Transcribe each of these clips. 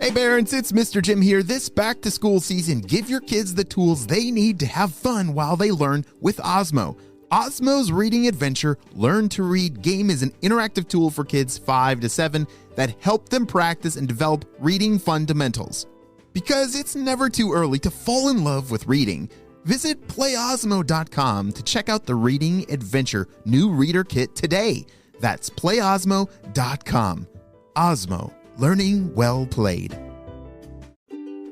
Hey parents, it's Mr. Jim here. This back to school season, give your kids the tools they need to have fun while they learn with Osmo. Osmo's Reading Adventure Learn to Read game is an interactive tool for kids 5 to 7 that help them practice and develop reading fundamentals. Because it's never too early to fall in love with reading, visit playosmo.com to check out the Reading Adventure new reader kit today. That's playosmo.com. Osmo, learning well played.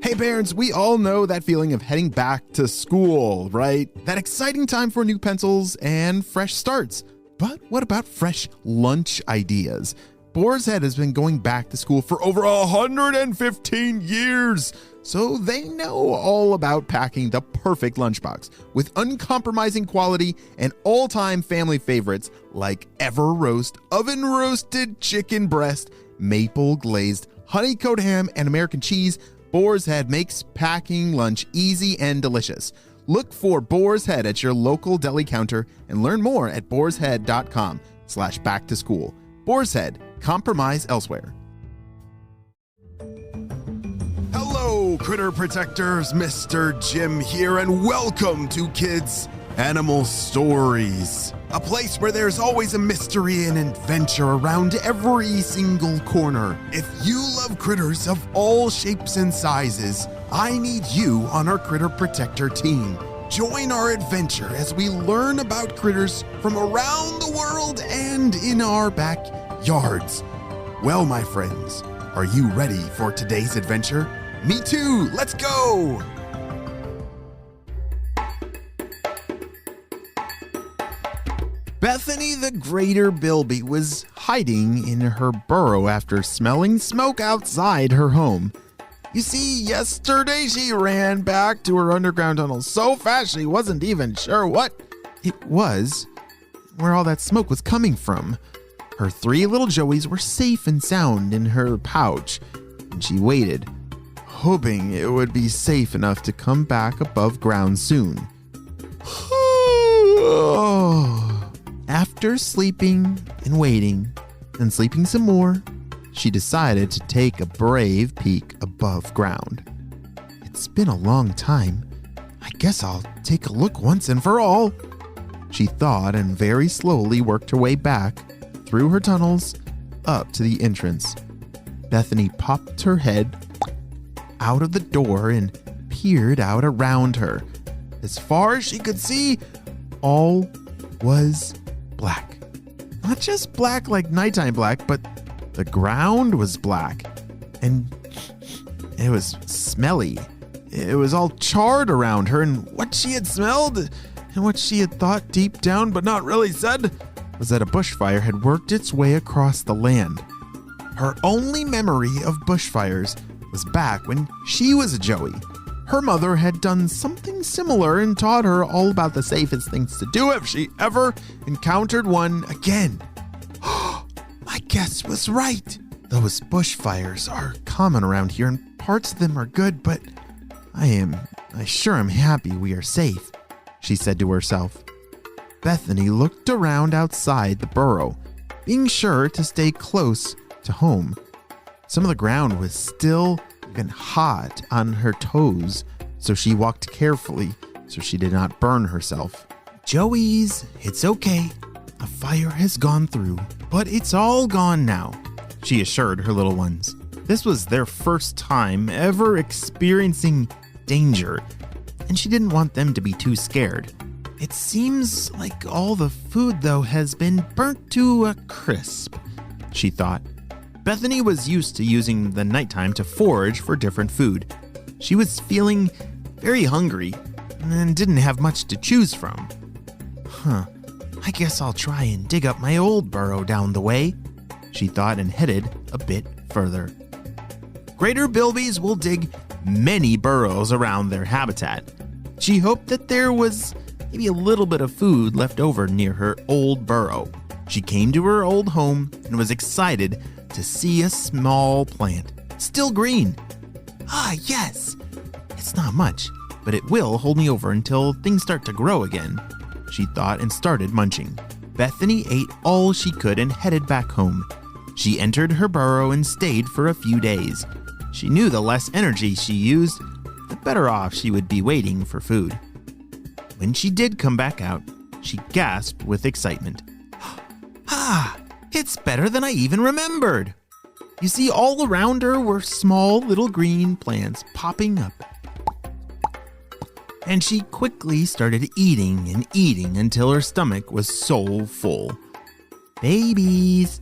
Hey parents, we all know that feeling of heading back to school, right? That exciting time for new pencils and fresh starts. But what about fresh lunch ideas? Boar's Head has been going back to school for over 115 years, so they know all about packing the perfect lunchbox with uncompromising quality and all-time family favorites like Ever Roast, oven roasted chicken breast, maple glazed honey-coated ham, and American cheese. Boar's Head makes packing lunch easy and delicious. Look for Boar's Head at your local deli counter and learn more at boarshead.com/back-to-school. Boar's Head, compromise elsewhere. Hello, critter protectors. Mr. Jim here, and welcome to Kids Animal Stories, a place where there's always a mystery and adventure around every single corner. If you love critters of all shapes and sizes, I need you on our Critter Protector team. Join our adventure as we learn about critters from around the world and in our backyards. Well, my friends, are you ready for today's adventure? Me too, let's go! Bethany the Greater Bilby was hiding in her burrow after smelling smoke outside her home. You see, yesterday she ran back to her underground tunnel so fast she wasn't even sure what it was, where all that smoke was coming from. Her 3 little joeys were safe and sound in her pouch, and she waited, hoping it would be safe enough to come back above ground soon. After sleeping and waiting and sleeping some more, she decided to take a brave peek above ground. It's been a long time. I guess I'll take a look once and for all, she thought, and very slowly worked her way back through her tunnels up to the entrance. Bethany popped her head out of the door and peered out around her. As far as she could see, all was black. Not just black like nighttime black, but the ground was black. And it was smelly. It was all charred around her, and what she had smelled and what she had thought deep down but not really said was that a bushfire had worked its way across the land. Her only memory of bushfires was back when she was a joey. Her mother had done something similar and taught her all about the safest things to do if she ever encountered one again. My guess was right. Those bushfires are common around here and parts of them are good, but I sure am happy we are safe, she said to herself. Bethany looked around outside the burrow, being sure to stay close to home. Some of the ground was still even hot on her toes, so she walked carefully so she did not burn herself. Joeys, it's okay. A fire has gone through, but it's all gone now, she assured her little ones. This was their first time ever experiencing danger, and she didn't want them to be too scared. It seems like all the food, though, has been burnt to a crisp, she thought. Bethany was used to using the nighttime to forage for different food. She was feeling very hungry and didn't have much to choose from. I guess I'll try and dig up my old burrow down the way, she thought, and headed a bit further. Greater Bilbys will dig many burrows around their habitat. She hoped that there was maybe a little bit of food left over near her old burrow. She came to her old home and was excited to see a small plant, still green. Yes, it's not much, but it will hold me over until things start to grow again, she thought, and started munching. Bethany ate all she could and headed back home. She entered her burrow and stayed for a few days. She knew the less energy she used, the better off she would be waiting for food. When she did come back out, she gasped with excitement. Ah, it's better than I even remembered. You see, all around her were small little green plants popping up. And she quickly started eating and eating until her stomach was so full. Babies,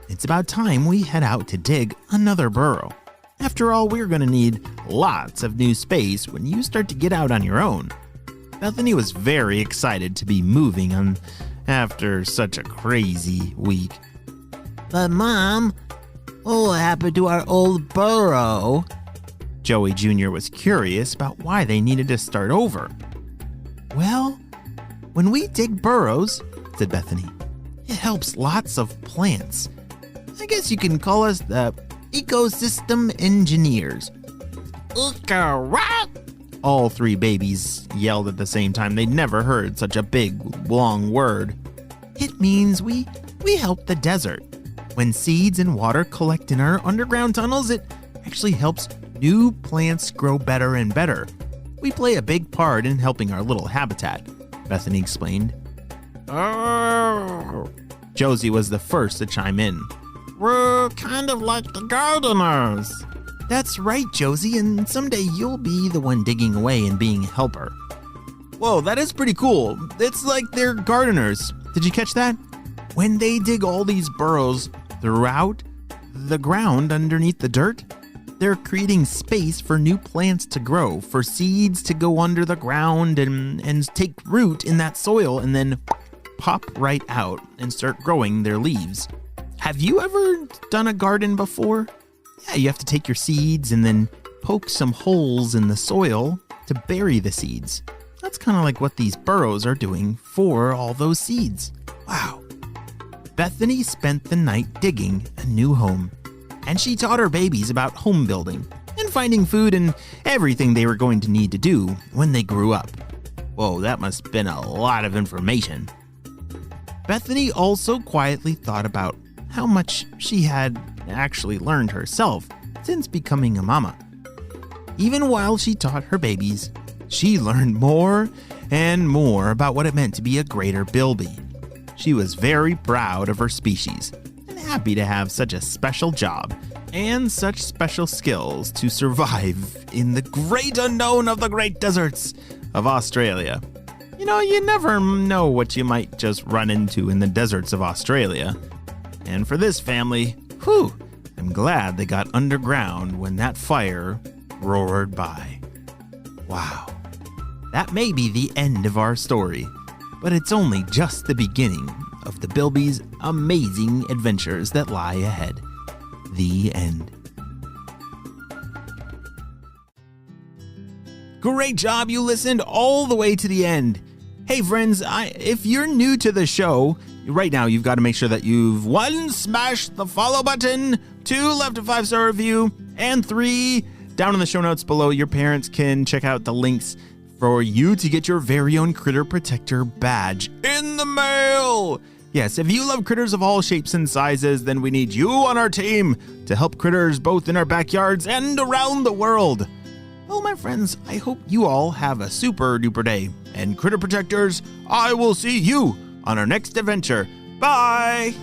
it's about time we head out to dig another burrow. After all, we're going to need lots of new space when you start to get out on your own. Bethany was very excited to be moving on after such a crazy week. But Mom, what happened to our old burrow? Joey Jr. was curious about why they needed to start over. Well, when we dig burrows, said Bethany, it helps lots of plants. I guess you can call us the ecosystem engineers. What? All three babies yelled at the same time. They'd never heard such a big, long word. It means we help the desert. When seeds and water collect in our underground tunnels, it actually helps new plants grow better and better. We play a big part in helping our little habitat, Bethany explained. Oh. Josie was the first to chime in. We're kind of like the gardeners. That's right, Josie, and someday you'll be the one digging away and being a helper. Whoa, that is pretty cool. It's like they're gardeners. Did you catch that? When they dig all these burrows throughout the ground underneath the dirt, they're creating space for new plants to grow, for seeds to go under the ground and take root in that soil and then pop right out and start growing their leaves. Have you ever done a garden before? Yeah, you have to take your seeds and then poke some holes in the soil to bury the seeds. That's kind of like what these burrows are doing for all those seeds. Wow. Bethany spent the night digging a new home, and she taught her babies about home building and finding food and everything they were going to need to do when they grew up. Whoa, that must have been a lot of information. Bethany also quietly thought about how much she had actually learned herself since becoming a mama. Even while she taught her babies, she learned more and more about what it meant to be a greater Bilby. She was very proud of her species and happy to have such a special job and such special skills to survive in the great unknown of the great deserts of Australia. You know, you never know what you might just run into in the deserts of Australia. And for this family, whew, I'm glad they got underground when that fire roared by. Wow. That may be the end of our story, but it's only just the beginning of the Bilby's amazing adventures that lie ahead. The end. Great job, you listened all the way to the end. Hey friends, if you're new to the show, right now you've got to make sure that you've 1, smashed the follow button, 2, left a 5-star review, and 3, down in the show notes below, your parents can check out the links for you to get your very own Critter Protector badge in the mail. Yes, if you love critters of all shapes and sizes, then we need you on our team to help critters both in our backyards and around the world. Well, my friends, I hope you all have a super duper day. And Critter Protectors, I will see you on our next adventure. Bye!